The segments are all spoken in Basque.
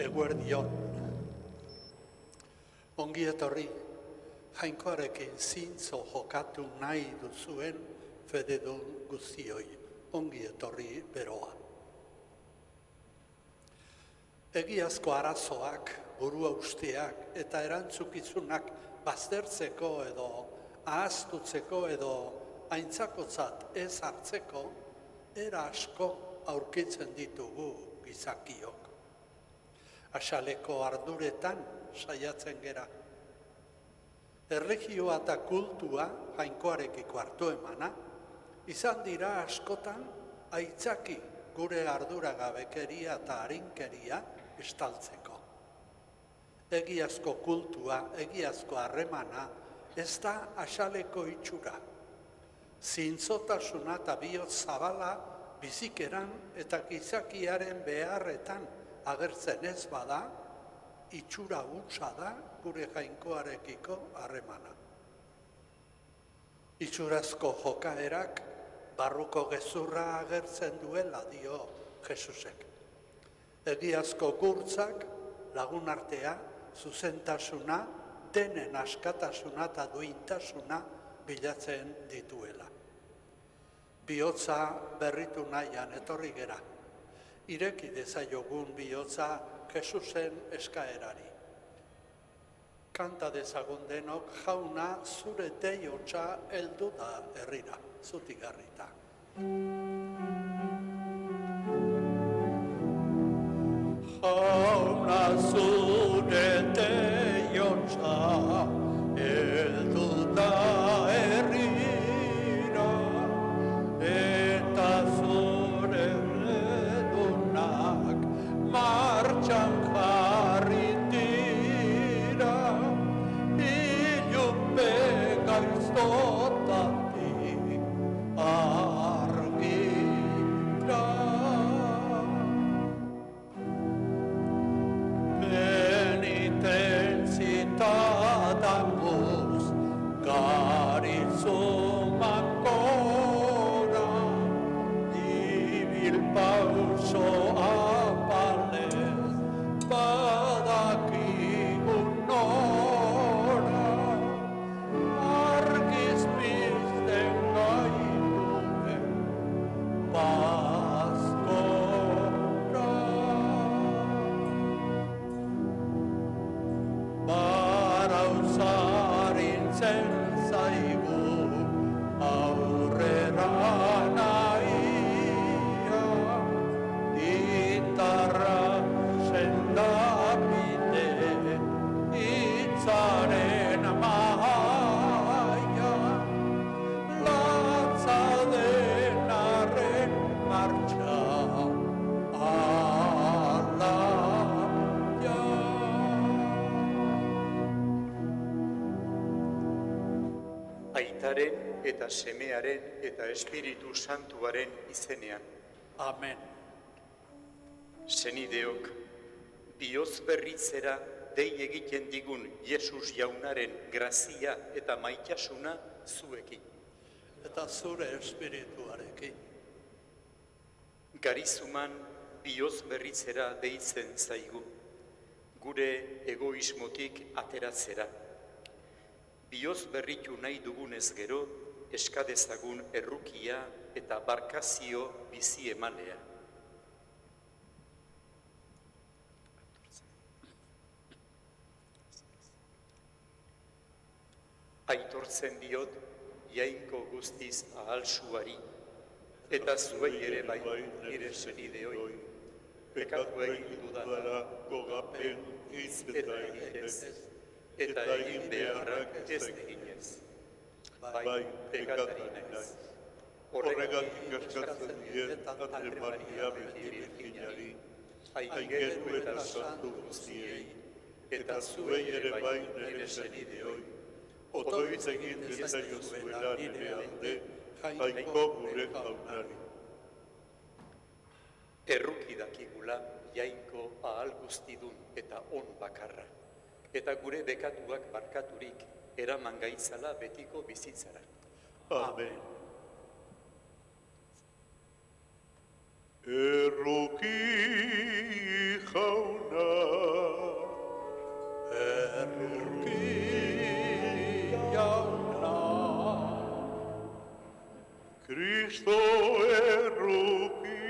Eguerdion. Ongi etorri, Jainkoarekin zintzo jokatu nahi duzuen fededun guztioi. Ongi etorri beroa. Egiazko arazoak, burua usteak eta erantzukizunak baztertzeko edo ahaztutzeko edo aintzakotzat ez hartzeko era asko aurkitzen ditugu gizakiok. Asaleko arduretan saiatzen gera. Erlijioa eta kultua, Jainkoarekiko hartu emana, izan dira askotan aitzaki gure arduragabekeria eta arinkeria estaltzeko. Egiazko kultua, egiazko harremana, ez da asaleko itxura. Zintzotasuna eta bihotz zabala bizikeran eta gizakiaren beharretan agertzen ez bada, itxura hutsa da gure Jainkoarekiko harremana. Itxurazko jokaerak barruko gezurra agertzen duela dio Jesusek. Egiazko gurtzak, lagunartea, zuzentasuna, denen askatasuna eta duintasuna bilatzen dituela. Bihotza berritu nahian etorri gera. Ireki dezaiogun bihotza Jesusen eskaerari. Kanta dezagun denok, jauna zure deiotza heldu da herrira, zutik garrita. Jauna zure deiotza heldu da herrira, eta zure redunak martxan jarri dira, ilupe gaiztotatik argira. Penitentzita danguz garitzuman gora, ibil pauso apalez badakigun nora, argiz pizten gaituen bazkora. Barauzarintzen zaigu aurrera nahia, gitarra sendapide hitzaren mahaia, latza denarren martxa alaia. Aitaren eta semearen eta Espiritu Santuaren izenean. Amen. Senideok, bihotz berritzera dei egiten digun Jesus jaunaren grazia eta maitasuna zuekin. Eta zure espirituarekin. Garizuman bihotz berritzera deitzen zaigu, gure egoismotik ateratzera. Bihotz berritu nahi dugunez gero, eskadezagun errukia eta barkazio bizi emanea. Aitortzen diot, Jainko guztiz ahalsuari, eta zuei ere bai nire senideoi, pekatu egin dudala gogapen hitz eta egitez, eta egin beharrak ez eginez. Bai, pekatari naiz. Horregatik eskatzen diet Ate Maria beti Birjinari, aingeru eta santu guztiei, eta zuei ere bai nire senideoi, otoitz egin dezaiozuela nire alde, Jainko gure jaunari. Erruki dakigula Jainko ahal guztidun eta on bakarra, eta gure bekatuak barkaturik eraman gaitzala betiko bizitzara. Amen. Erruki jauna, erruki jauna, Kristo erruki,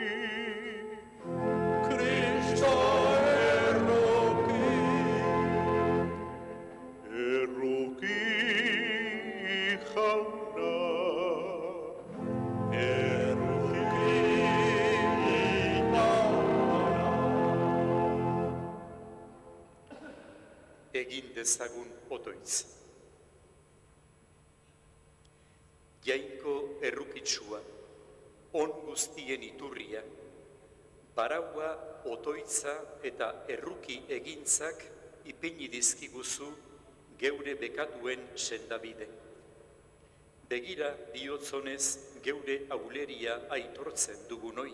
Kristo erruki, erruki jauna, erruki Egin dezagun otoitz. Jainko errukitsua, on guztien iturria, baraua, otoitza eta erruki egintzak ipini dizkiguzu geure bekatuen sendabide. Begira bihotzonez geure auleria aitortzen dugunoi,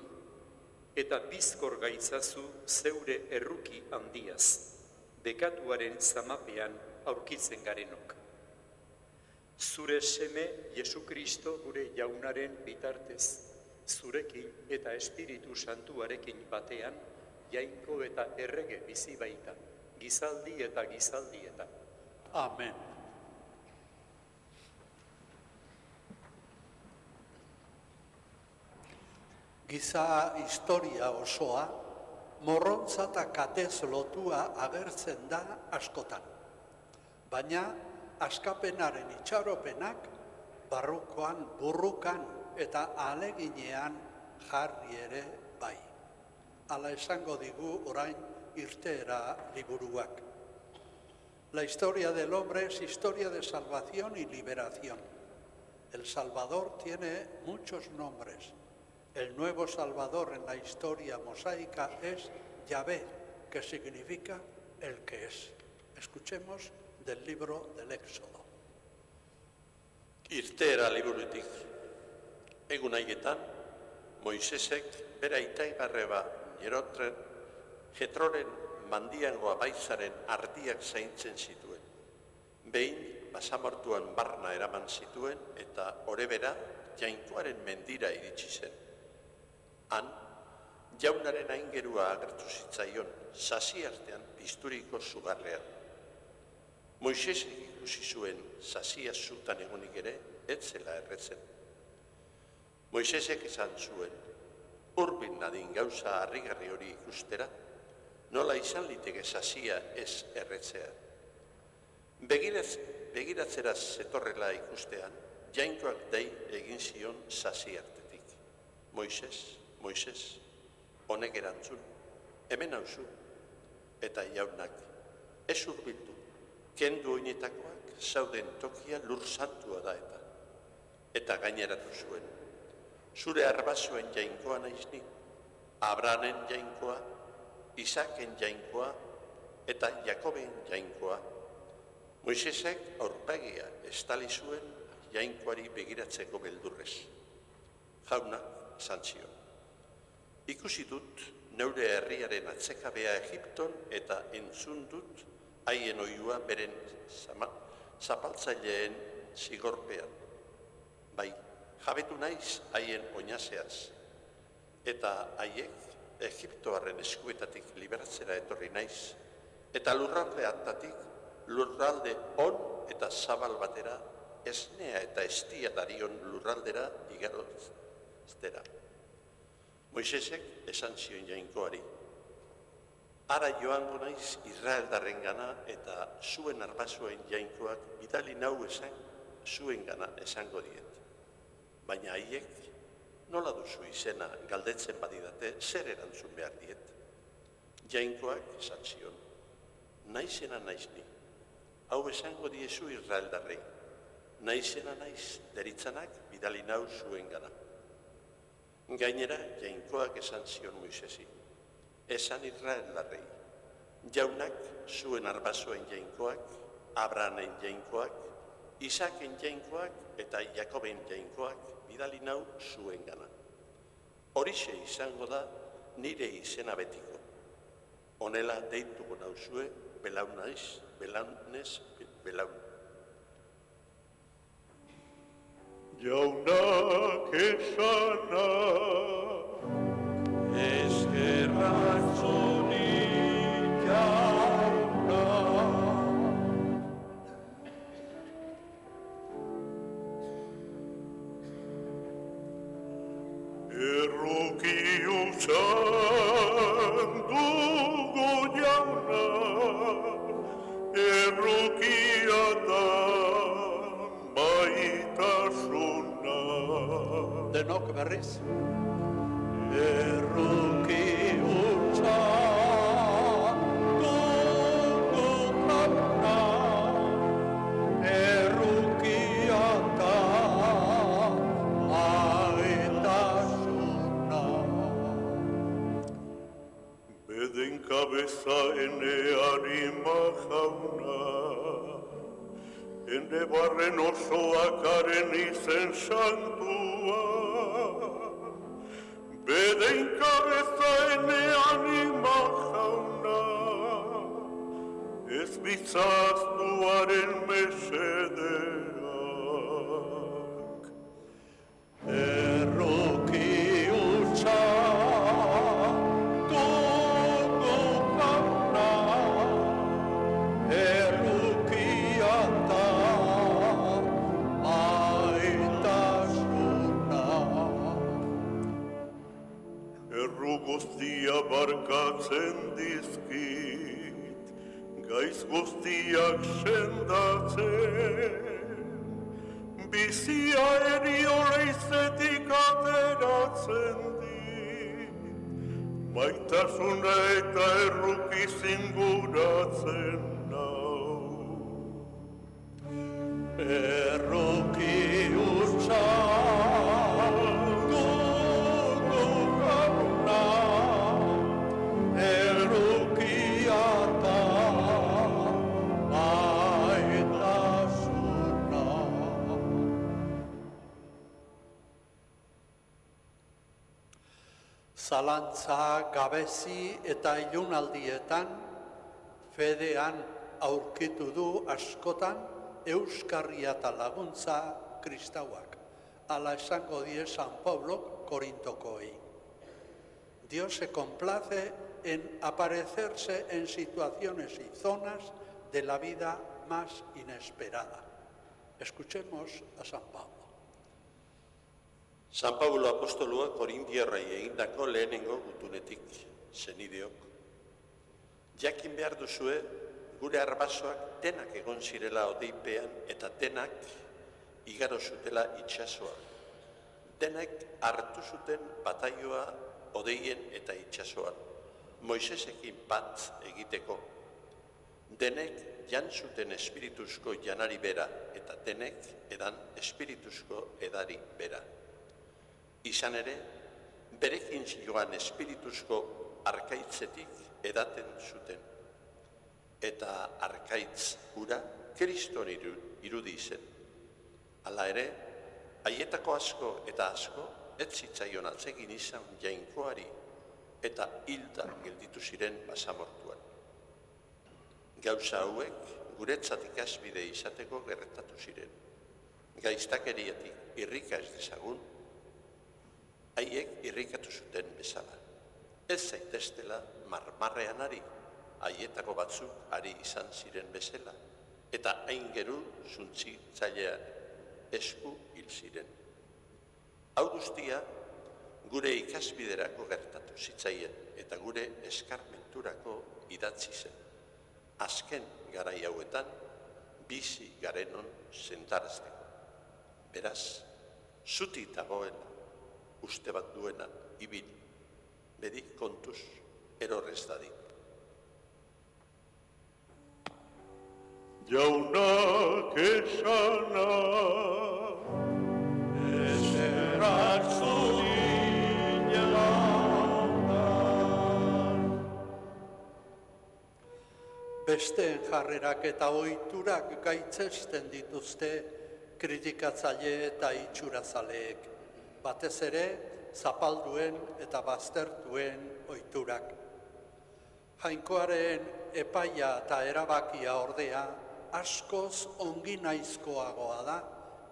eta bizkor gaitzazu zeure erruki handiaz, bekatuaren zamapean aurkitzen garenok. Zure seme Jesu Kristo gure jaunaren bitartez, zurekin eta Espiritu Santuarekin batean, jainko eta errege bizi baita, gizaldi eta gizaldietan. amen. Giza historia osoa, morrontza eta katez lotua agertzen da askotan. Baina, askapenaren itxaropenak, barrukoan, burrukan eta aleginean jarri ere bai. Hala esango digu orain irteera liburuak. La historia del hombre es historia de salvación y liberación. El Salvador tiene muchos nombres. El nuevo Salvador en la historia mosaica es Yahvé, que significa el que es. Escuchemos del libro del Éxodo. Irteera liburutik. Egun haietan, Moisesek bera itaigarreba Jetroren mandiango abaizaren ardiak zaintzen zituen. Behin, basamortuan barna eraman zituen eta orebera jainkoaren mendira iritsi zen. Han, jaunaren aingerua agertu zitzaion, sasi artean pizturiko sugarrean. Moisesek ikusi zuen sasia zutan egonik ere, ez zela erretzen. Moisesek esan zuen, hurbil nadin gauza harrigarri hori ikustera, nola izan liteke sasia ez erretzea. Begiratzera zetorrela ikustean, jainkoak dei egin zion sasi artetik. Moises, Moises, honek erantzun, hemen hauzu, eta jaunak, ez hurbildu, kendu oinetakoak zauden tokia lur santua da eta. Eta gaineratu zuen, zure arbasoen jainkoa naiz ni, Abrahamen jainkoa, Isaken jainkoa eta Jakoben jainkoa. Moisesek aurpegia estali zuen jainkoari begiratzeko beldurrez. Jaunak esan zion. Ikusi dut neure herriaren atsekabea Egipton eta entzun dut haien oihua beren zapaltzaileen zigorpean. Bai, jabetu naiz haien oinazeaz. Eta haiek Egiptoarren eskuetatik liberatzera etorri naiz, eta lurralde hartatik, lurralde on eta zabal batera, esnea eta estia darion lurraldera igaroztera. Moisesek esan zion jainkoari, ara joango naiz Israeldarren gana eta zuen arbasoen jainkoak bidali nau esan zuen gana esango diet. Baina haiek, nola duzu izena galdetzen badidate, zer erantzun behar diet? Jainkoak esan zion, naizena naiz ni, hau esango diezu Israeldarrei, naizena naiz deritzanak bidali nau zuen gana. Gainera, jainkoak esan zion Moisesi, esan Israeldarrei, jaunak zuen arbasoen jainkoak, Abrahamen jainkoak, Isaken jainkoak eta Jakoben jainkoak bidali nau zuen gana. Horixe izango da nire izena betiko. Honela deituko nauzue, belaun naiz, belaunez, belaun. jaunak esana, eskerrak zuri. Erruki utxan dugu jauna, errukia da maitasuna. Denok berriz. Erruki utxan dugu jauna, errukia da maitasuna. Beden kabeza ene harima jauna, ene barren osoakaren izen santua. Beden kabeza ene harima jauna, ez bitzaztuaren mesedeak. Erruki utxan dugu jauna, errukia da maitasuna. Erru guztia barkatzen dizkit, gaiz guztiak sendatzen, bizia erioleizetik ateratzen dit, maitasuna eta erruki zinguratzen nau. Erruki utxan dugu jauna, errukia da maitasuna. Zalantza, gabezi eta ilunaldietan, fedean aurkitu du askotan euskarria eta laguntza kristauak. Hala esango die San Pablo Korintokoei. Dios se complace en aparecerse en situaciones y zonas de la vida más inesperada. Escuchemos a San Pablo. San Pablo apostolua Korintiarrei egindako lehenengo gutunetik, senideok. Jakin behar duzue, gure arbasoak denak egon zirela odeipean eta denak igaro zutela itsasoa. Denek hartu zuten bataioa odeien eta itsasoan, Moisesekin bat egiteko. Denek jan zuten espirituzko janari bera eta denek edan espirituzko edari bera. Izan ere, berekin ziloan espirituzko arkaitzetik edaten zuten. Eta arkaitz hura Kriston irudi zen. Hala ere, haietako asko eta asko ez zitzaion atsegin izan jainkoari eta hilda gelditu ziren basamortuan. Gauza hauek guretzat ikasbide izateko gertatu ziren. Gaiztakeriatik irrika ez dezagun, haiek irrikatu zuten bezala. Ez zaiteztela marmarrean ari, haietako batzuk ari izan ziren bezala, eta hain geru zuntzitzailean esku hil ziren. Hau guztia gure ikasbiderako gertatu zitzaien eta gure eskarmenturako idatzi zen. Azken garai hauetan bizi garenon sentarazteko. Beraz, zuti dagoena, uste bat duena ibil, bedi kontuz erorrez dadin. Jaunak esana, Ezerak zuri jauna. Besteen jarrerak eta ohiturak gaitzesten dituzte kritikatzaile eta itxurazaleek, batez ere zapalduen eta baztertuen ohiturak. Jainkoaren epaia eta erabakia ordea askoz ongi naizkoagoa da,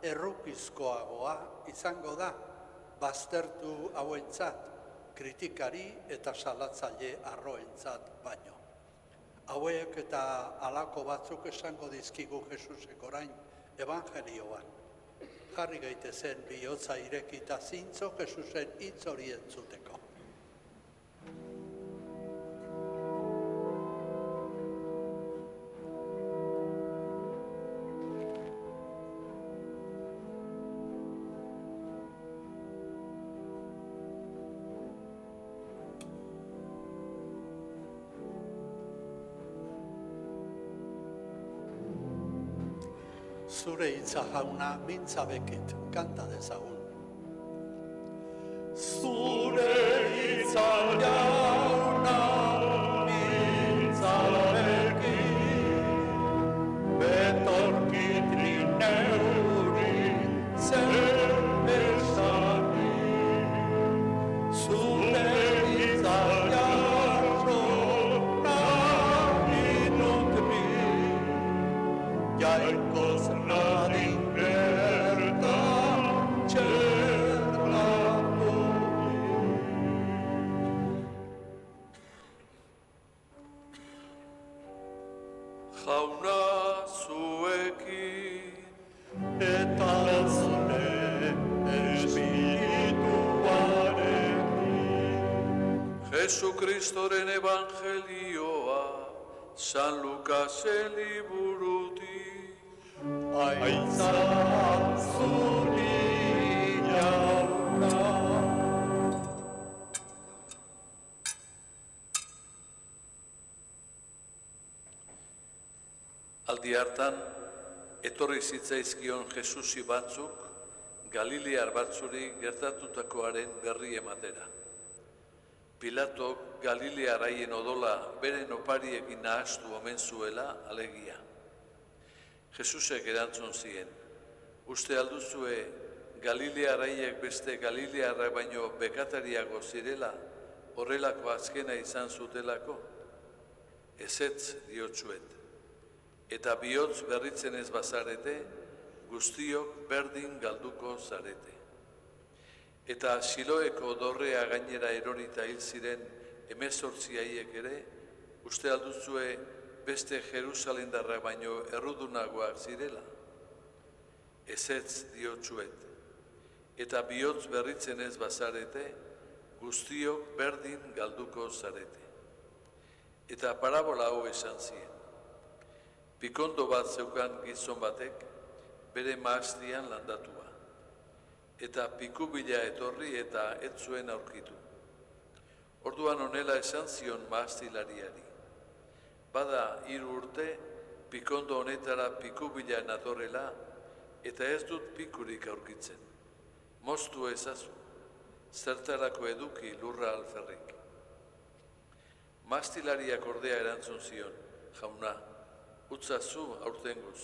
errukizkoagoa izango da, baztertu hauentzat, kritikari eta salatzaile arroentzat baino. Hauek eta halako batzuk esango dizkigu Jesusek orain evangelioan. jarri gaitezen bihotza irekita zintzo Jesusen hitz hori entzuteko. Zure hitza jauna mintza bekit, kanta dezagun. Zure hitza jauna mintza bekit, betorkit neuri zer esani. Zure hitza jauna inutri, jainkoz nadin berta txerlatu. Jauna zuekin, Eta zure espirituarekin. Jesukristoren evangelioa, San Lukasen liburutik. Aitza zuri jauna. Aldi hartan, etorri zitzaizkion Jesusi batzuk, Galilear batzuri gertatutakoaren berri ematera. Pilatok Galilear haien odola beren opariekin nahastu omen zuela alegia. Jesusek erantzun zien, uste alduzue Galilear haiek beste Galilearrak baino bekatariago zirela, horrelako azkena izan zutelako? Ezetz diotsuet. Eta bihotz berritzen ez bazarete, guztiok berdin galduko zarete. Eta Siloeko dorrea gainera erorita hil ziren 18 haiek ere, uste alduzue beste Jerusalendarrak baino errudunagoak zirela? Ezetz diotsuet. Eta bihotz berritzen ez bazarete, guztiok berdin galduko zarete. Eta parabola hau esan zien. Pikondo bat zeukan gizon batek, bere mahastian landatua. Eta pikubila etorri eta ez zuen aurkitu. Orduan honela esan zion mahastilariari. Bada 3 urte, pikondo honetara pikubila natorrela, eta ez dut pikurik aurkitzen. Moztu ezazu, zertarako eduki lurra alferrik. Mahastilariak ordea erantzun zion, jauna, utzazu aurtenguz.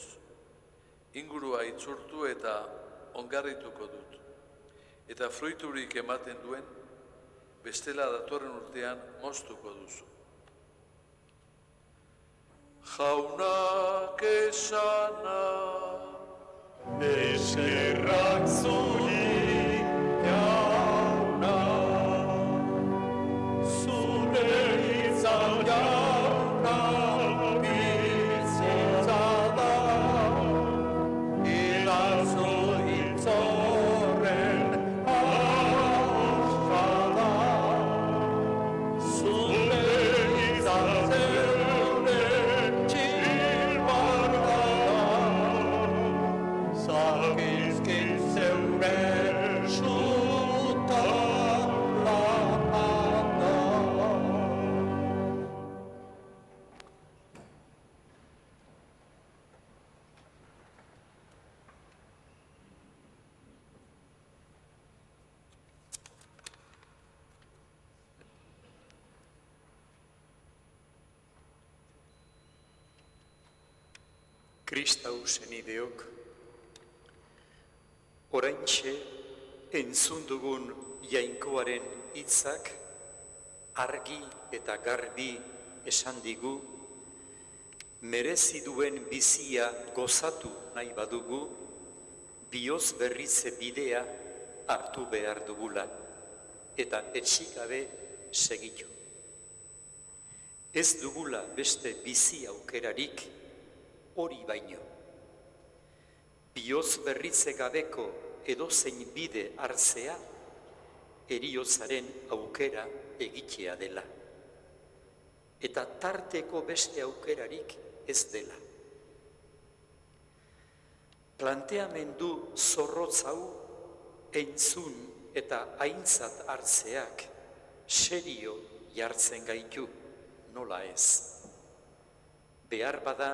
Ingurua itzurtu eta ongarrituko dut. Eta fruiturik ematen duen, bestela datorren urtean moztuko duzu. Jaunak esana, Eskerrak zuri jauna. Zure hitza jauna bizitza da. Eranzu hitz horren ahoska da. Zure hitza zeure txilbarra da. Zakizkin zeure suta lana da. Kristau senideok, oraintxe entzun dugun jainkoaren hitzak argi eta garbi esan digu, merezi duen bizia gozatu nahi badugu, bihotz berritze bidea hartu behar dugula, eta etxikabe segitu. Ez dugula beste bizi aukerarik hori baino. Bihotz berritze gabeko edozein bide hartzea, heriotzaren aukera egitea dela. Eta tarteko beste aukerarik ez dela. Planteamendu zorrotz hau entzun eta aintzat hartzeak serio jartzen gaitu, nola ez. Behar bada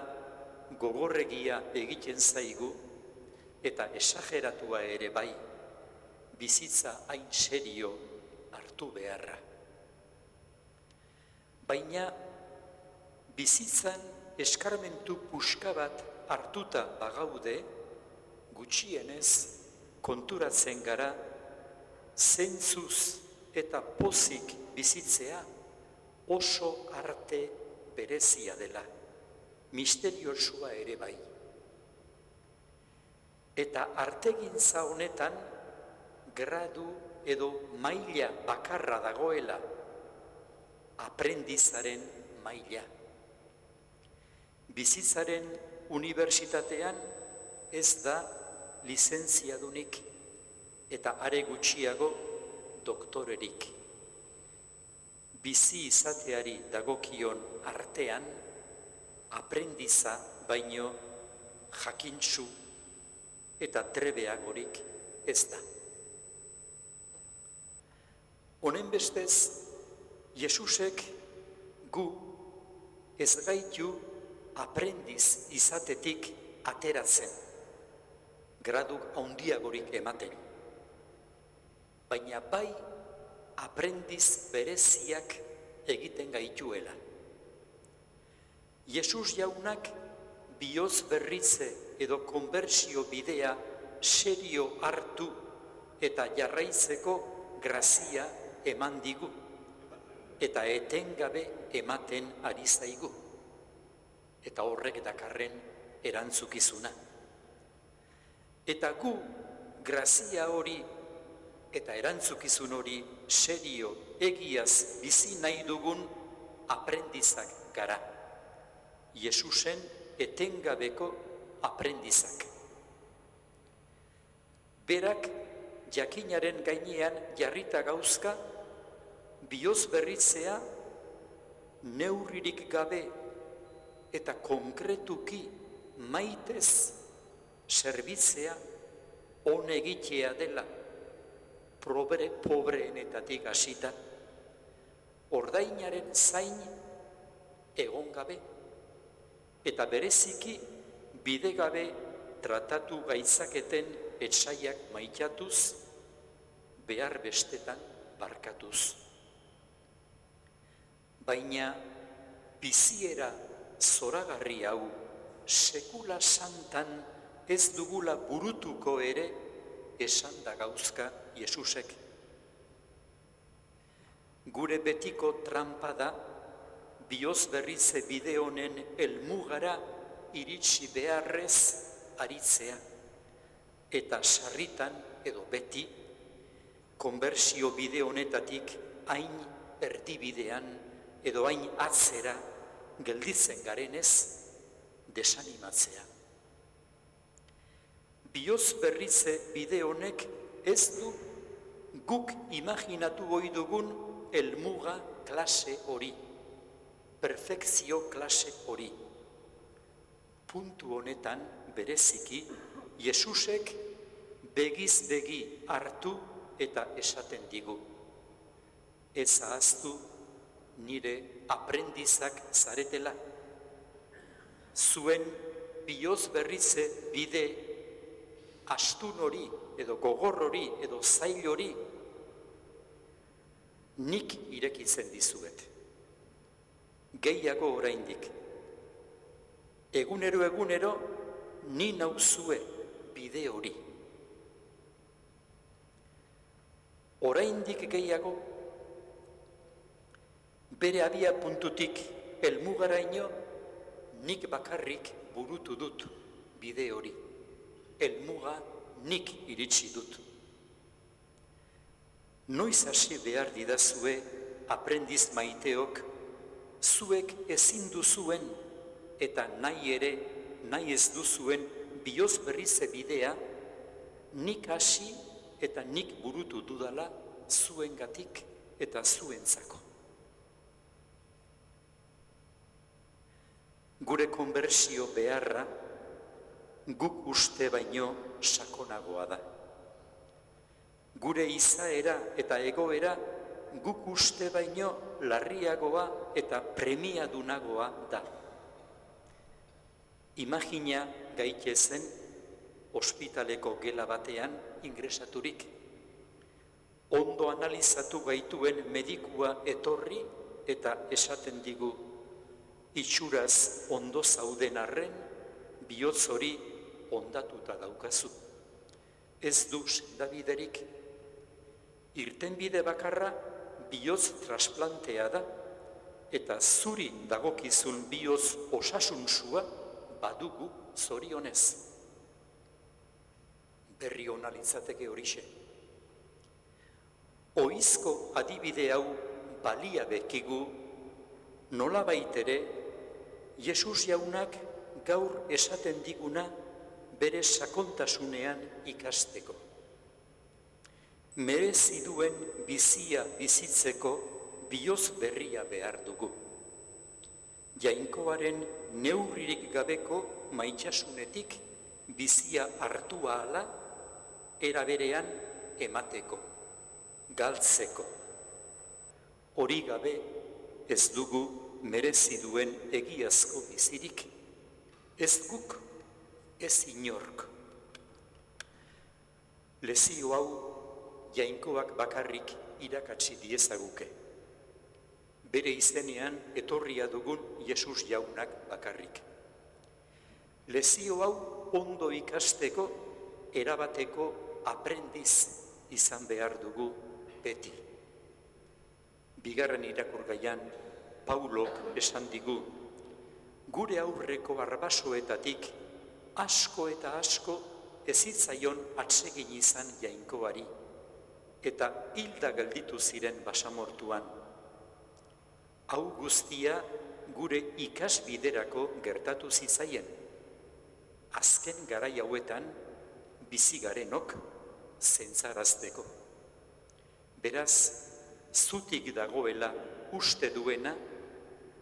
gogorregia egiten zaigu eta esageratua ere bai, bizitza hain serio hartu beharra. Baina bizitzan eskarmentu puska bat hartuta bagaude, gutxienez konturatzen gara zentzuz eta pozik bizitzea oso arte berezia dela, misteriosua ere bai. Eta artegintza honetan gradu edo maila bakarra dagoela, aprendizaren maila. Bizitzaren unibertsitatean ez da lizentziadunik eta are gutxiago doktorerik. Bizi izateari dagokion artean, aprendiza baino jakintsu eta trebeagorik ez da. Honen bestez, Jesusek gu ez gaitu aprendiz izatetik ateratzen, gradu handiagorik ematen, baina bai aprendiz bereziak egiten gaituela. Jesus jaunak bihotz berritze edo konbertsio bidea serio hartu eta jarraitzeko grazia eman digu, eta etengabe ematen ari zaigu, eta horrek dakarren erantzukizuna. Eta gu grazia hori eta erantzukizun hori serio egiaz bizi nahi dugun aprendizak gara. Jesusen etengabeko aprendizak. Berak jakinaren gainean jarrita gauzka, bihotz berritzea neurririk gabe eta konkretuki maitez zerbitzea on egitea dela, pobreenetatik hasita, ordainaren zain egon gabe, eta bereziki bidegabe tratatu gaitzaketen etsaiak maitatuz, behar bestetan barkatuz. Baina biziera zoragarri hau sekula santan ez dugula burutuko ere esan da gauzka Jesusek. Gure betiko trampa da bihotz berritze bide honen helmugara iritsi beharrez aritzea, eta sarritan edo beti konbertsio bide honetatik hain erdibidean edo hain atzera gelditzen garenez desanimatzea. Bihotz berritze bide honek ez du guk imaginatu ohi dugun helmuga klase hori, perfekzio klase hori. Puntu honetan bereziki Jesusek begiz begi hartu eta esaten digu. Ez ahaztu nire aprendizak zaretela. Zuen bihotz berritze bide astun hori edo gogor hori edo zail hori nik irekitzen dizuet. Gehiago oraindik. Egunero ni nauzue bide hori. Oraindik gehiago, bere abia puntutik helmugaraino nik bakarrik burutu dut bide hori. Helmuga nik iritsi dut. Noiz hasi behar didazue aprendiz maiteok, zuek ezin duzuen eta nahi ez duzuen bihotz berritze bidea nik hasi eta nik burutu dudala zuengatik eta zuentzako. Gure konbertsio beharra guk uste baino sakonagoa da. Gure izaera eta egoera guk uste baino larriagoa eta premiadunagoa da. Imagina gaitezen ospitaleko gela batean ingresaturik. Ondo analizatu gaituen medikua etorri eta esaten digu, itxuraz ondo zauden arren, bihotz hori ondatuta daukazu. Ez du sendabiderik. Irtenbide bakarra bihotz trasplantea da, eta zuri dagokizun bihotz osasunsua badugu zorionez. Berri ona litzateke horixe. Ohizko adibide hau balia bekigu, nolabait ere, Jesus jaunak gaur esaten diguna bere sakontasunean ikasteko. Merezi duen bizia bizitzeko bihotz berria behar dugu. Jainkoaren neurririk gabeko maitasunetik bizia hartu ahala, era berean emateko, galtzeko. Hori gabe ez dugu merezi duen egiazko bizirik, ez guk, ez inork. Lezio hau jainkoak bakarrik irakatsi diezaguke. Bere izenean etorria dugun Jesus jaunak bakarrik. Lezio hau ondo ikasteko erabateko aprendiz izan behar dugu beti. Bigarren irakurgaian Paulok esan digu, gure aurreko arbasoetatik asko eta asko ez zitzaion atsegin izan jainkoari, eta hilda gelditu ziren basamortuan. Hau guztia gure ikasbiderako gertatu zitzaien. Azken garai hauetan bizi garenok zentzarazteko. Beraz, zutik dagoela uste duena,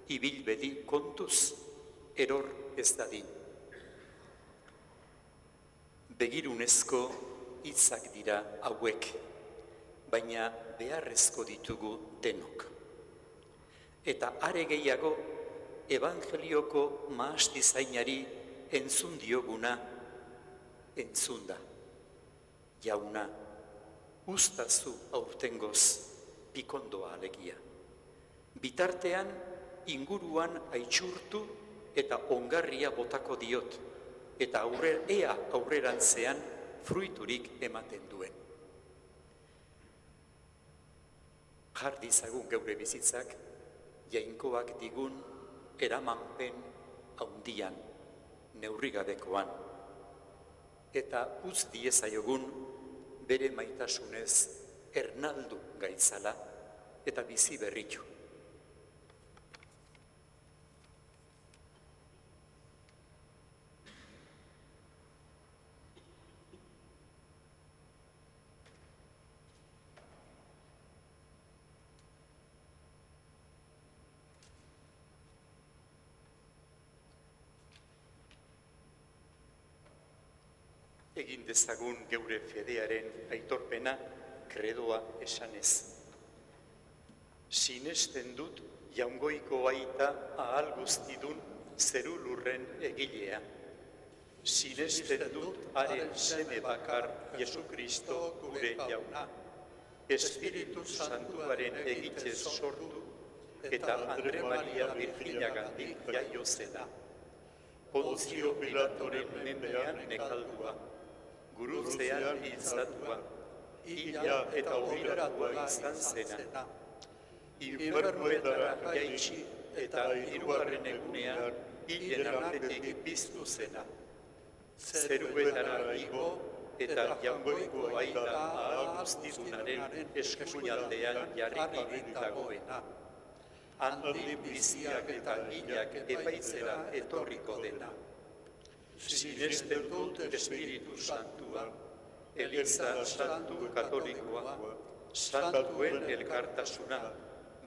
ibilbedi kontuz, eror ez dadin. Begirunezko hitzak dira hauek, baina beharrezko ditugu denok. Eta are gehiago, evangelioko mahastizainari entzun dioguna, entzunda. Jauna, ustazu aurtengoz pikondoa alegia. Bitartean, inguruan aitsurtu eta ongarria botako diot, eta ea aurrerantzean fruiturik ematen duen. Jar dizagun geure bizitzak, jainkoak digun eramanpen haundian, neurrigabekoan, eta utz diezaiogun bere maitasunez ernaldu gaitzala eta bizi berritu. Egin dezagun geure fedearen aitorpena kredoa esanez. Sinesten dut jaungoiko aita ahal guztidun zeru lurren egilea. Sinesten dut haren seme bakar Jesu Kristo gure jauna. Espiritu Santuaren egitez sortu eta Andre Maria Virginagandik jaio zena. Pontzio Pilatoren mendean nekaldua. Gurutzean hiltzatua, hila eta obiratua izan zena. Infernuetara jaitsi eta hirugarren egunean hilen artetik piztu zena. Zeruetara igo eta jaungoiko aita ahal guztidunaren eskuinaldean jarririk dagoena. Handik biziak eta hilak epaitzera etorriko dena. sinesten dut Espiritu Santua, Eliza Santu Katolikoa, Santuen elkartasuna,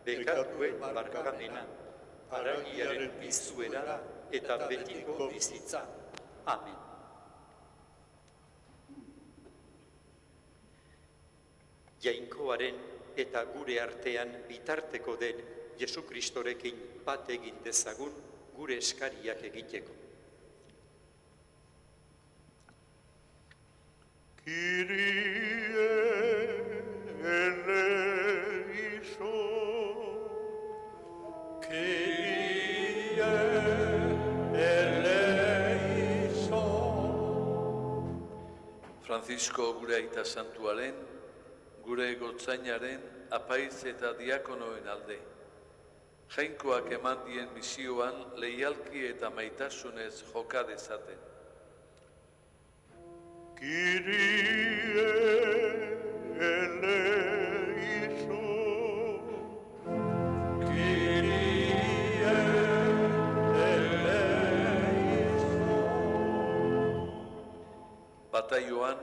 bekatuen barkamena, haragiaren piztuera eta betiko bizitza. Amen. Jainkoaren eta gure artean bitarteko den Jesu Kristorekin bat egin dezagun gure eskariak egiteko. Kyrie eleison, Kyrie eleison. Francisco gure aita santuaren, gure gotzainaren, apaiz eta diakonoen alde. Jainkoak eman dien misioan leialki eta maitasunez joka dezaten. Kyrie eleison, Kyrie eleison. Bataioan,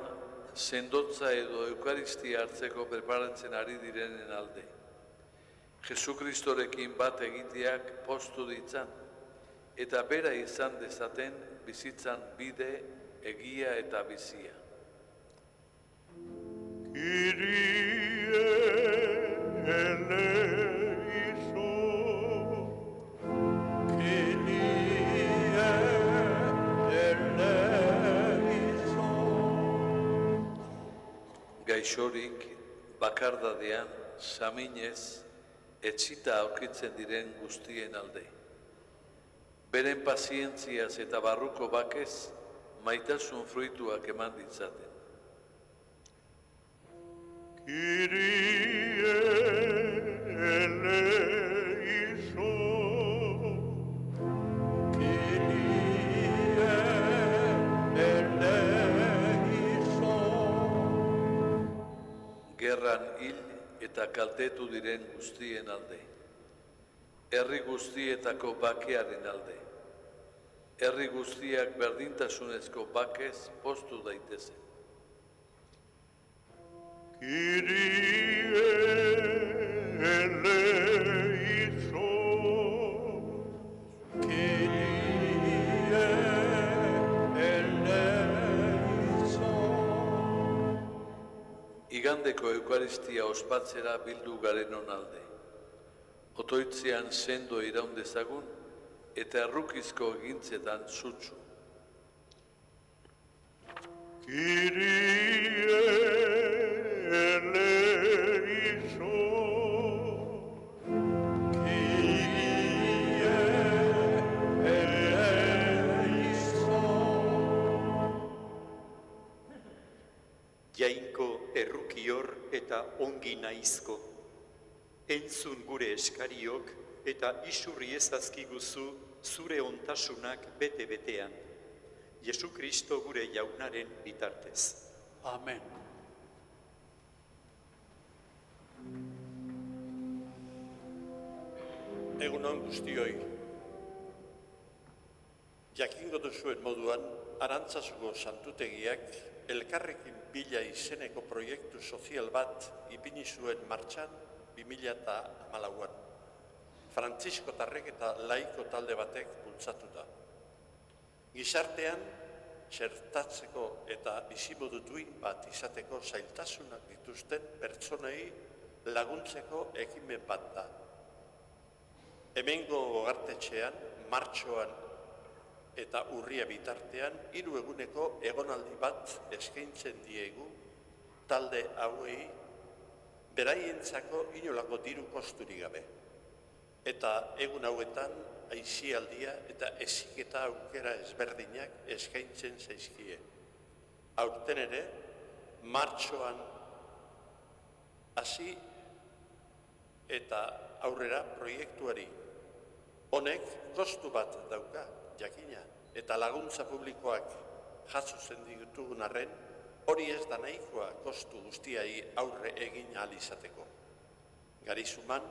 sendotza edo eukaristia hartzeko preparatzen ari direnen alde. Jesu Kristorekin bat egiteak postu ditzan, eta bera izan dezaten bizitzan bide, egia eta bizia. Kyrie eleison, Kyrie eleison. Gaixorik, bakardadean, saminez, etxita aurkitzen diren guztien alde. Beren pazientziaz eta barruko bakez, maitasun fruituak eman ditzaten. Kyrie eleison, Kyrie eleison. Gerran hil eta kaltetu diren guztien alde. Herri guztietako bakearen alde. Herri guztiak berdintasunezko bakez postu daitezen. Kyrie eleison, Kyrie eleison. Igandeko eukaristia ospatzera bildu garenon alde. Otoitzean sendo iraun dezagun eta errukizko egintzetan sutsu. Kyrie eleison, Kyrie eleison. Jainko errukior eta ongi naizko, entzun gure eskariok eta isurri ezazkiguzu zure ontasunak bete-betean, Jesu Kristo gure jaunaren bitartez. Amen. Egunon guztioi. Jakingo duzuen moduan, Arantzazuko santutegiak elkarrekin bila izeneko proiektu sozial bat ipini zuen martxan 2014an. Frantziskotarrek eta laiko talde batek bultzatuta. Gizartean, txertatzeko eta bizimodu duin bat izateko zailtasunak dituzten pertsonei laguntzeko ekimen bat da. Hemengo gogartetxean, martxoan eta urria bitartean 3 eguneko egonaldi bat eskaintzen diegu talde hauei beraientzako inolako diru kosturik gabe. Eta egun hauetan aisialdia eta heziketa aukera ezberdinak eskaintzen zaizkie. Aurten ere, martxoan hasi eta aurrera proiektuari. Honek kostu bat dauka, jakina, eta laguntza publikoak jasotzen ditugun arren, hori ez da nahikoa kostu guztiai aurre egin ahal izateko. Garizuman,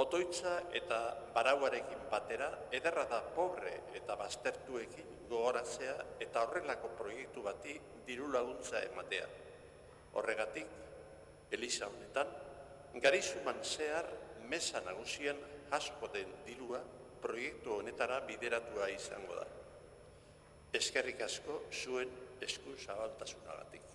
Otoitza eta barauarekin batera, ederra da pobre eta baztertuekin gogoratzea eta horrelako proiektu bati diru laguntza ematea. Horregatik, Eliza honetan, garizuman zehar mesa nagusien jasko den dirua proiektu honetara bideratua izango da. Eskerrik asko zuen esku zabaltasunagatik.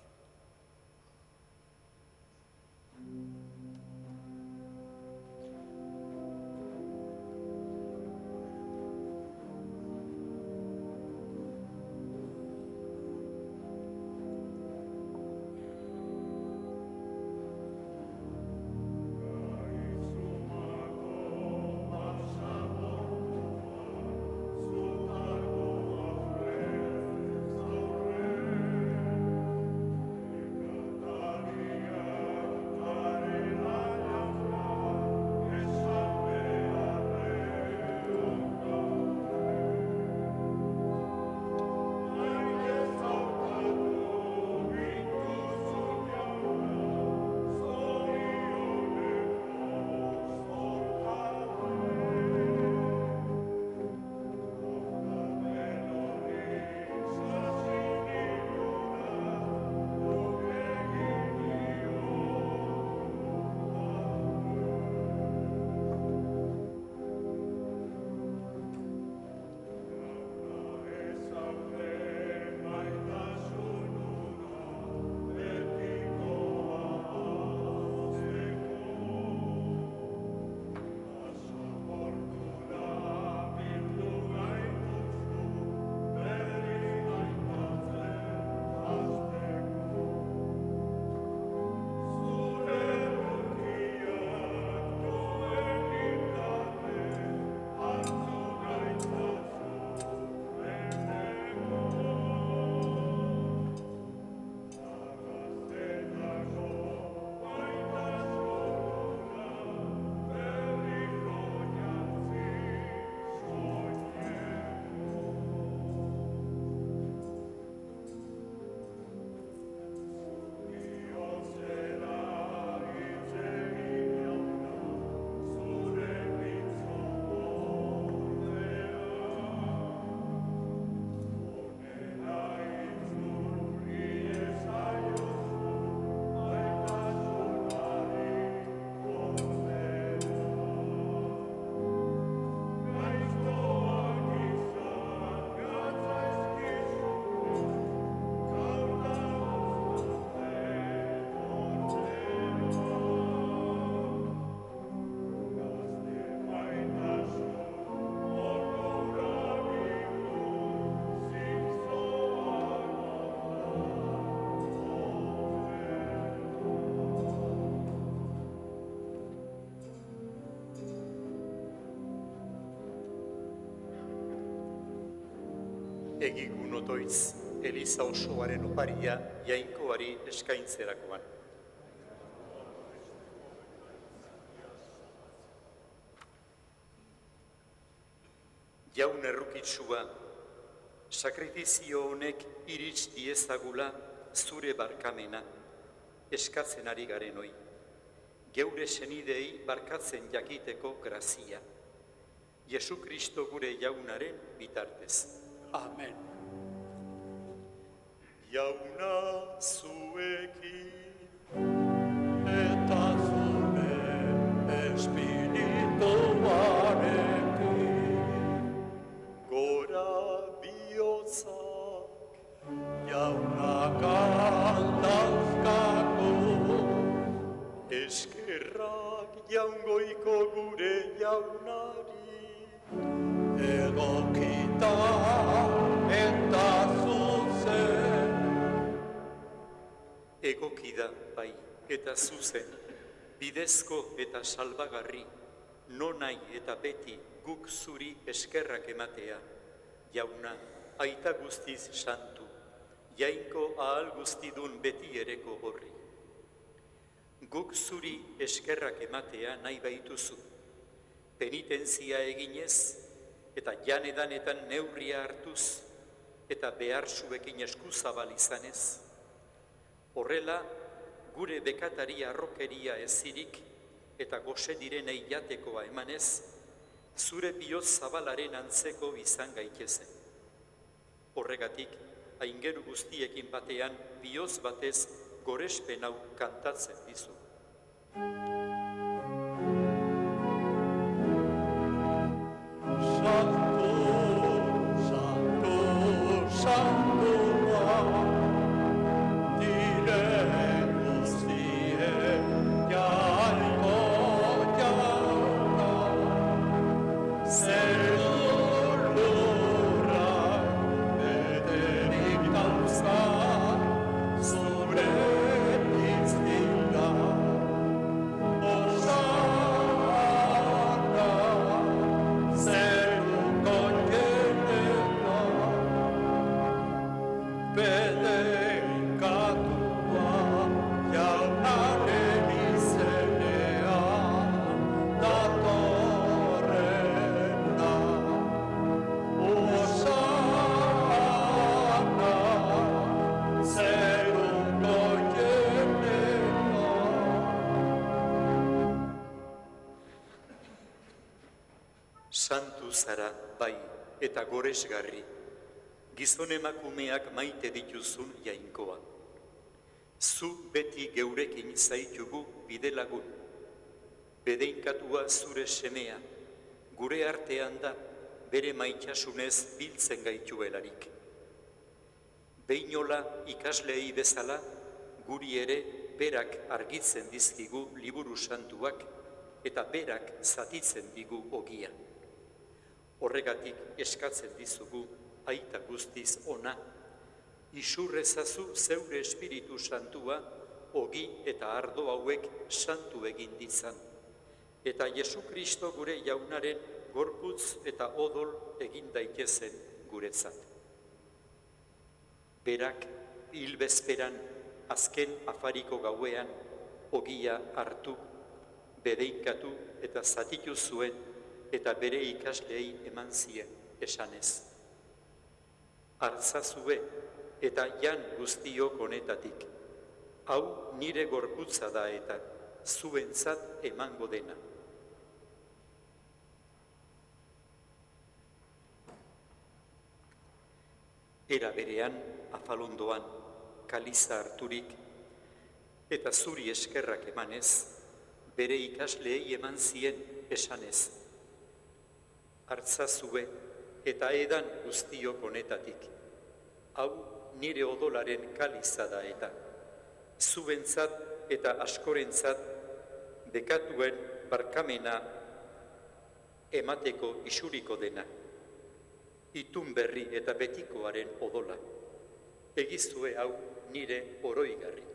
Egigun otoitz, Eliza osoaren oparia jainkoari eskaintzerakoan. Jaun errukitsua, sakrifizio honek irits diezagula zure barkamena, eskatzen ari garen hoi. Geure senidei barkatzen jakiteko grazia. Jesu Kristo gure jaunaren bitartez. Amen. Jauna zuekin, Eta zure espirituarekin, gora bihotzak, jaunak aldazkako, eskerrak jaungoiko gure jaunari. egokita eta zuzen. Egokida bai eta zuzen, bidezko eta salbagarri, nonai eta beti guk zuri eskerrak ematea, jauna, aita guztiz santu, jainko ahal guztidun beti ereko horri. Guk zuri eskerrak ematea nahi baituzu, penitentzia eginez, eta janedanetan neurria hartuz, eta beharsuekin eskuzabal izanez. Horrela, gure bekatari arrokeria ezirik, eta gose direnei jatekoa emanez, zure bihotz zabalaren antzeko izan gaitezen. Horregatik, aingeru guztiekin batean, bihotz batez gorespen hau kantatzen dizu. Santu zara, bai, eta goresgarri, gizon emakumeak maite dituzun jainkoa. Zu beti geurekin zaitugu bidelagun, bedeinkatua zure semea, gure artean da bere maitasunez biltzen gaituelarik. Beinola ikaslei bezala, guri ere berak argitzen dizkigu liburu santuak eta berak zatitzen digu ogia. Horregatik eskatzen dizugu aita guztiz ona, isurrezazu zeure espiritu santua, ogi eta ardo hauek santu egin ditzan, eta Jesu Kristo gure jaunaren gorputz eta odol egin daitezen guretzat. Berak hil bezperan, azken afariko gauean, ogia hartu, bedeinkatu eta zatitu zuen, eta bere ikaslei eman zien esanez. Hartzazue eta jan guztiok honetatik, hau nire gorputza da eta zuentzat emango dena. Era berean, afalondoan, kaliza harturik, eta zuri eskerrak emanez, bere ikasleei eman zien esanez. Hartzazue eta edan guztiok honetatik, hau nire odolaren kaliza da eta zuentzat eta askorentzat bekatuen barkamena emateko isuriko dena, itun berri eta betikoaren odola, egizue hau nire oroigarri.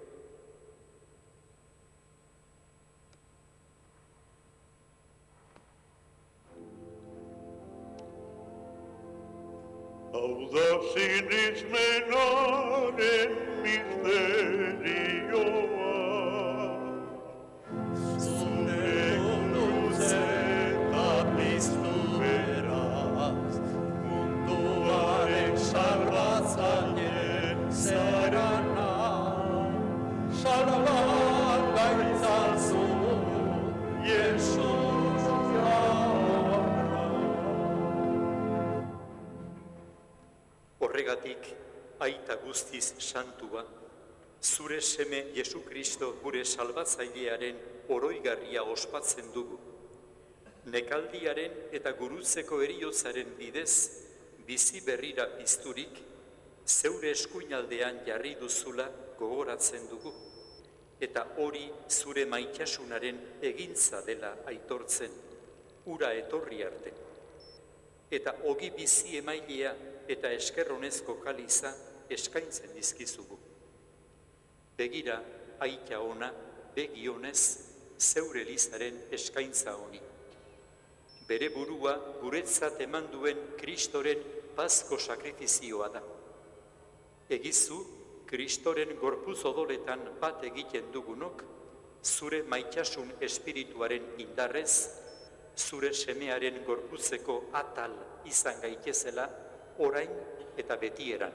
Hau da sinismenaren misterioa, zure luze eta piztu beraz, munduaren salbatzaile zarana, salbat gaitzazu, Jesus jauna. Horregatik, aita guztiz santua, zure seme Jesu Kristo gure salbatzailearen oroigarria ospatzen dugu. Nekaldiaren eta gurutzeko heriotzaren bidez, bizi berrira pizturik, zeure eskuinaldean jarri duzula gogoratzen dugu. Eta hori zure maitasunaren egintza dela aitortzen, ura etorri arte. Eta ogi bizi emailea eta eskerronezko kaliza eskaintzen dizkizugu. Begira, aita ona, begionez, zeure Elizaren eskaintza honi. Bere burua guretzat eman duen Kristoren pasko sakrifizioa da. Egizu, Kristoren gorputz odoletan bat egiten dugunok, zure maitasun espirituaren indarrez, zure semearen gorputzeko atal izan gaitezela, orain eta betieran.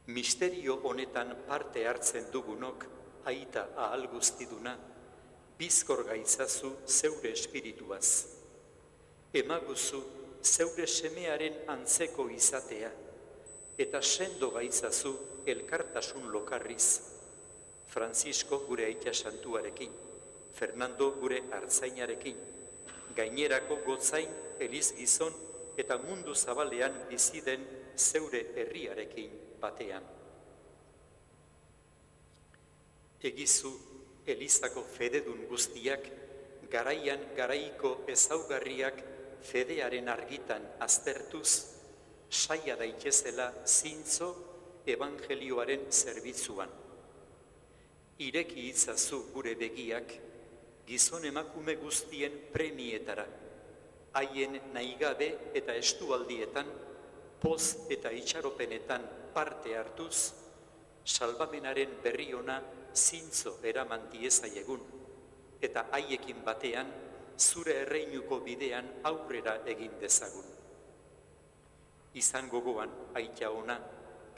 Misterio honetan parte hartzen dugunok, aita ahal guztiduna, bizkor gaitzazu zeure espirituaz. Emaguzu zeure semearen antzeko izatea, eta sendo gaitzazu elkartasun lokarriz. Francisco gure aita santuarekin, Fernando gure artzainarekin, gainerako gotzain eliz gizon eta mundu zabalean bizi den zeure herriarekin batean. Egizu Elizako fededun guztiak, garaian garaiko ezaugarriak fedearen argitan aztertuz, saia daitezela zintzo evangelioaren zerbitzuan. Ireki itzazu gure begiak, gizon emakume guztien premietara, haien nahigabe eta estualdietan, poz eta itxaropenetan parte hartuz, salbamenaren berri ona zintzo eraman diezaiegun, eta haiekin batean, zure erreinuko bidean aurrera egin dezagun. Izan gogoan aita ona,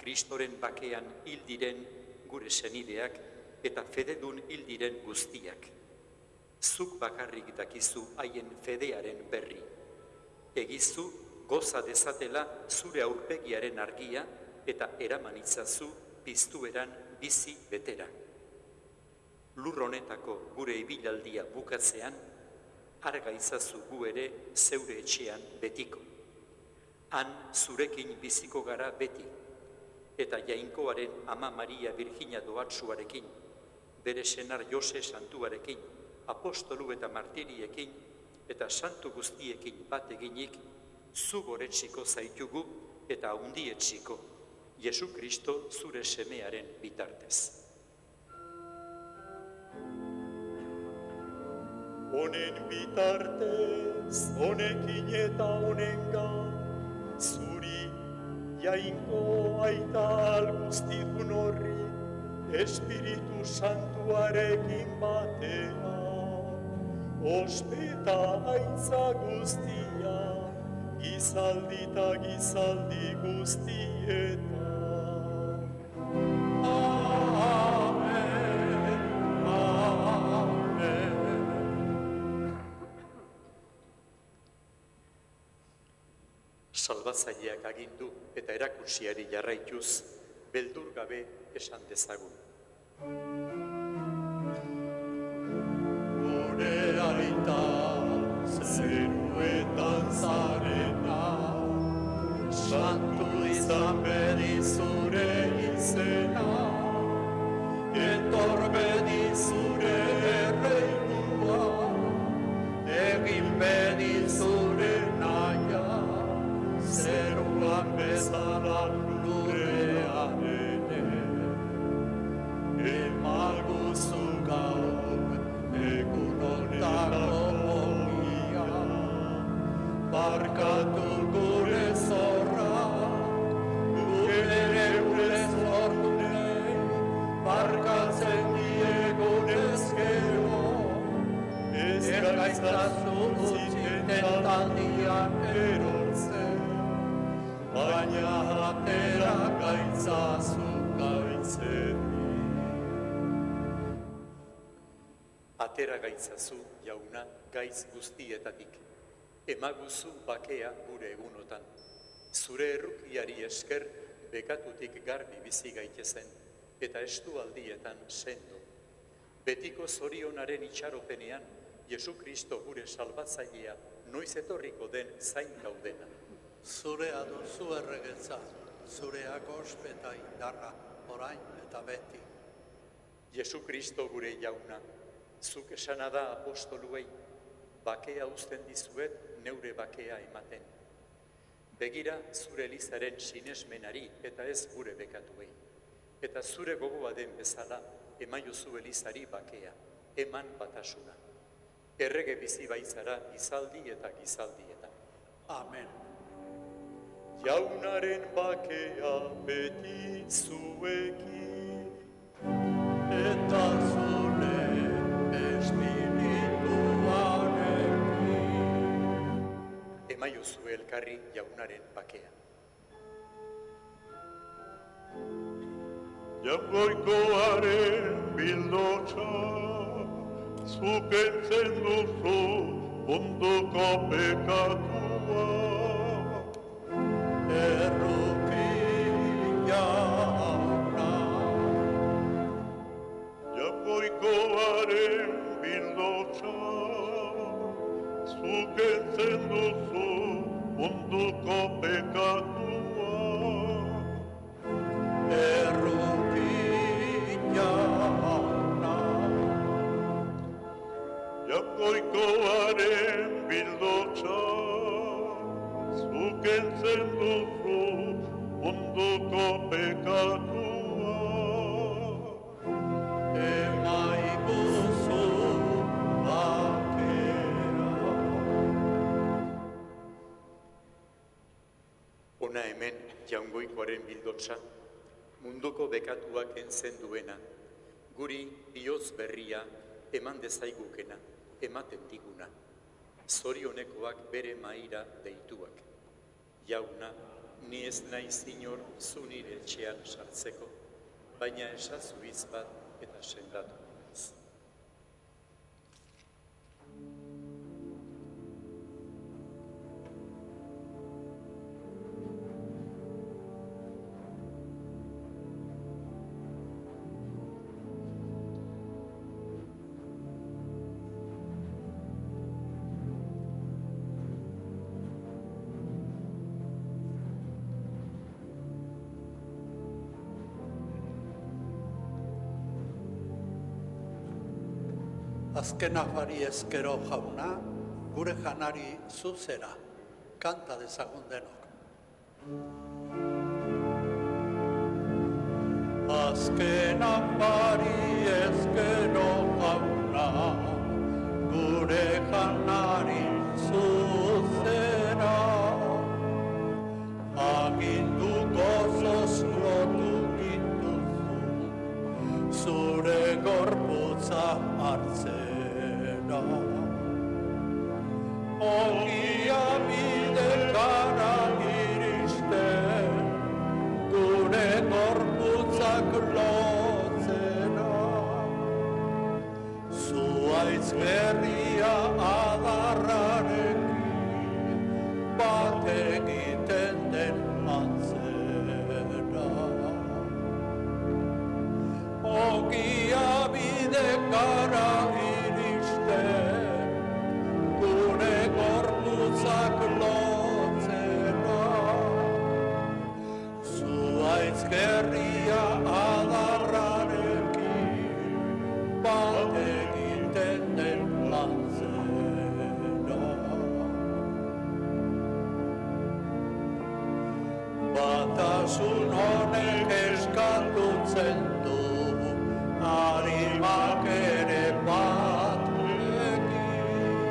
Kristoren bakean hil diren gure senideak eta fededun hil diren guztiak. Zuk bakarrik dakizu haien fedearen berri. Egizu goza dezatela zure aurpegiaren argia eta eraman itzazu piztueran bizi betera. Lur honetako gure ibilaldia bukatzean, arga izazu gu ere zeure etxean betiko. Han zurekin biziko gara beti, eta Jainkoaren Ama Maria Virginia Doatsuarekin, bere senar Jose Santuarekin, apostolu eta martiriekin, eta santu guztiekin bat eginik, zu goretsiko zaitugu eta hundietsiko, Jesu Kristo zure semearen bitartez. Honen bitartez, honekin eta honengan, zuri Jainko aita alguztidun horri, Espiritu Santuarekin batean, ospeta aitza guztia, gizaldi eta gizaldi guztietan. Salbatzaileak agindu eta erakutsiari jarraituz, beldur gabe esan dezagun. Gure aita zeruetan zarena, santu izan bedi zure izena, etor bedi zure erreinua, egin bedi zure naia, zeruan bezala lurrean ere. Emaguzu gaur egun honetako ogia, barkatu gure zorrak, gure zortunei, barkatzen diegun ezkero, ez gaitzazu utziten taldian erortzen, baina atera gaitzazu gaitzen. Atera gaitzazu, jauna, gaitz guztietatik. Emaguzu bakea gure egunotan. Zure errukiari esker bekatutik garbi bizi gaitezen, eta estualdietan sendo. Betiko zorionaren itxaropenean, Jesu Kristo gure salbatzailea, noiz etorriko den zain gaudena. Zurea duzu erregetza, zureak ospeta indarra, orain eta beti. Jesu Kristo gure jauna, zuk esana da apostoluei, bakea uzten dizuet neure bakea ematen. Begira zure Elizaren sinesmenari eta ez gure bekatuei. Eta zure gogoa den bezala, emaiozu Elizari bakea, eman batasuna. Errege bizi baitzara gizaldi eta gizaldietan. Amen. Jaunaren bakea beti zuekin, eta zure espirituarekin. Emaiozu elkarri jaunaren bakea. Jaungoikoaren bildotxa, zuk entzen duzu munduko pekatua. Erruki jauna, japoikoaren bildotza, zuk entzen duzu munduko pekatua. Erruki jauna, japoikoaren bildotza, zuk entzen duzu munduko pekatua. Emaiguzu bakera. Hona hemen Jaungoikoaren bildotsa, munduko bekatuak entzen duena, guri bihotz berria eman dezaigukena, ematen diguna. Zorionekoak bere maira deituak. Jauna, ni ez naiz inor zu nire etxean sartzeko, baina esazu hitz bat eta sendatu naiz. Azken afari ezkero jauna, gure janari zuzera, kanta dezagun denok. Azken afari ezkero jauna, gure janari zuzera, agindu gozoz lotu ginduzu, zure gorputza hartzera. Ogia bidekara iristen, gure gorputzak lotzera. Zuaitz berria adarrarekin, bat egiten den antzera. Ogia bidekara iristen, gure gorputzak lotzera. Zuaitz gerria adarrarekin, bat egiten den lantzera. Batasun honek eskatutzen du, arimak ere bat egin.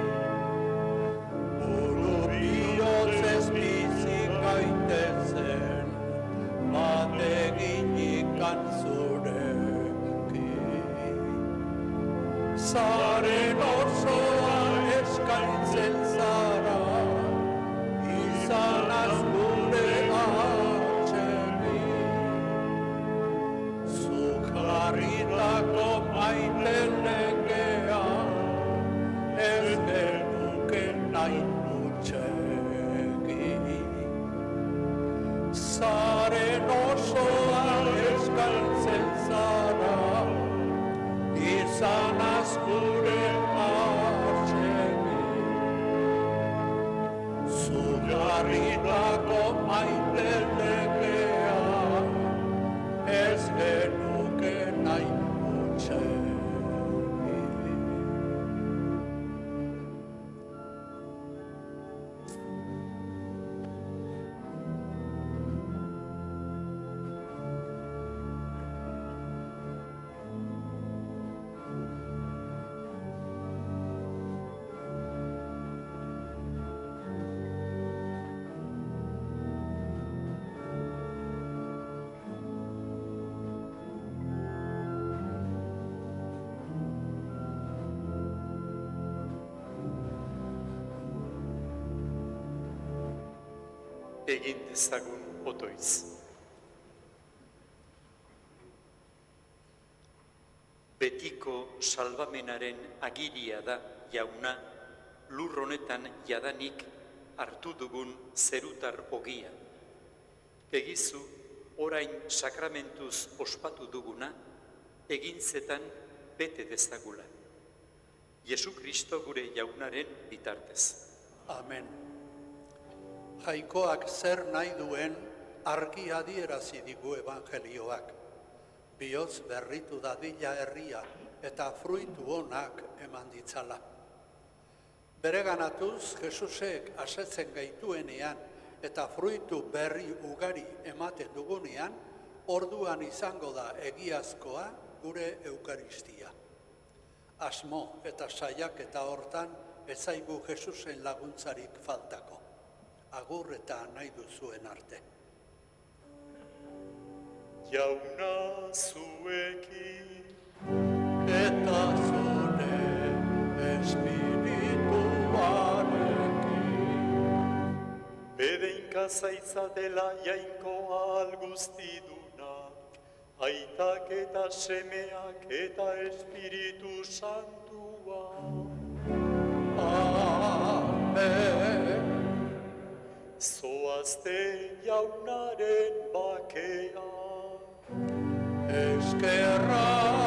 Buru bihotzez bizik gaitezen, bat eginikan zurekin. Zaren osoa eskaintzen zara, izanaz gure atxegin. Zuk jarritako maite legea, ez genuke nahi utxegin. Zaren osoa eskaintzen zara, izanaz gure atxegin. Zuk jarritako maite legea, ez genuke nahi utxegin. Egin dezagun otoitz. Betiko salvamenaren agiria da, jauna, lur honetan jadanik hartu dugun zerutar ogia. Egizu, orain sakramentuz ospatu duguna, egintzetan bete dezagula. Jesu Kristo gure jaunaren bitartez. Amen. Jaikoak zer nahi duen argi adierazi digu evangelioak. Bihotz berritu dadila herria eta fruitu onak eman ditzala. Bereganatuz, Jesusek asetzen gaituenean eta fruitu berri ugari ematen dugunean, orduan izango da egiazkoa gure eukaristia. Asmo eta saiaketa hortan ez zaigu Jesusen laguntzarik faltako. Agur eta nahi duzuen arte. Jauna zuekin, Eta zure espirituarekin. bedeinka zaitza dela jainkoa guztiduna, aitak eta semeak eta Espiritu Santua. Amen. Zoazte jaunaren bakea. Eskerrak